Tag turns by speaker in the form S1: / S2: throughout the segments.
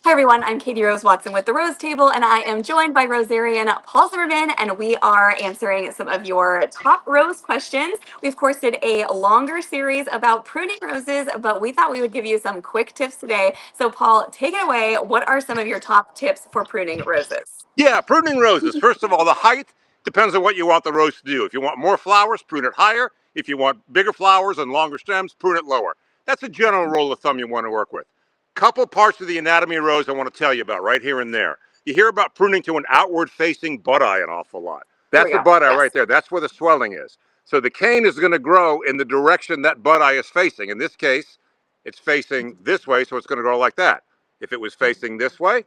S1: Hi everyone, I'm Katie Rose Watson with the Rose Table, and I am joined by Rosarian Paul Zimmerman, and we are answering some of your top rose questions. We of course did a longer series about pruning roses, but we thought we would give you some quick tips today. So Paul, take it away. What are some of your top tips for pruning roses?
S2: Yeah, pruning roses. First of all, the height depends on what you want the rose to do. If you want more flowers, prune it higher. If you want bigger flowers and longer stems, prune it lower. That's a general rule of thumb you want to work with. Couple parts of the anatomy of rose I want to tell you about right here and there. You hear about pruning to an outward facing bud eye an awful lot.
S1: Here
S2: That's
S1: we
S2: the
S1: go.
S2: bud eye
S1: Yes.
S2: right there. That's where the swelling is. So the cane is going to grow in the direction that bud eye is facing. In this case, it's facing this way, so it's going to grow like that. If it was facing this way,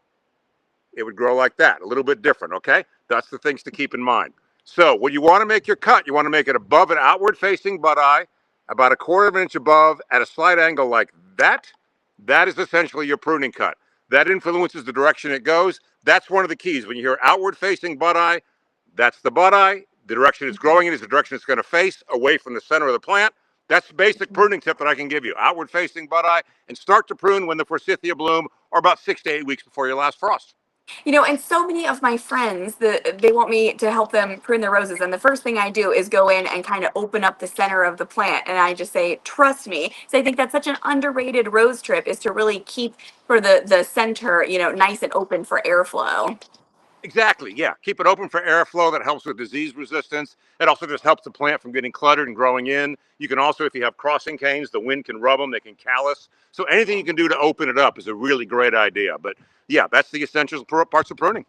S2: it would grow like that, a little bit different, okay? That's the things to keep in mind. So when you want to make your cut, you want to make it above an outward facing bud eye, about 1/4 of an inch above at a slight angle like that. That is essentially your pruning cut. That influences the direction it goes. That's one of the keys. When you hear outward facing bud eye, that's the bud eye. The direction it's growing in is the direction it's going to face away from the center of the plant. That's the basic pruning tip that I can give you. Outward facing bud eye, and start to prune when the forsythia bloom, or about 6 to 8 weeks before your last frost.
S1: And so many of my friends, they want me to help them prune their roses, and the first thing I do is go in and kind of open up the center of the plant, and I just say, "Trust me." So I think that's such an underrated rose trip is to really keep for the center, nice and open for airflow.
S2: Exactly, yeah. Keep it open for airflow. That helps with disease resistance. It also just helps the plant from getting cluttered and growing in. You can also, if you have crossing canes, the wind can rub them, they can callus. So anything you can do to open it up is a really great idea. But yeah, that's the essential parts of pruning.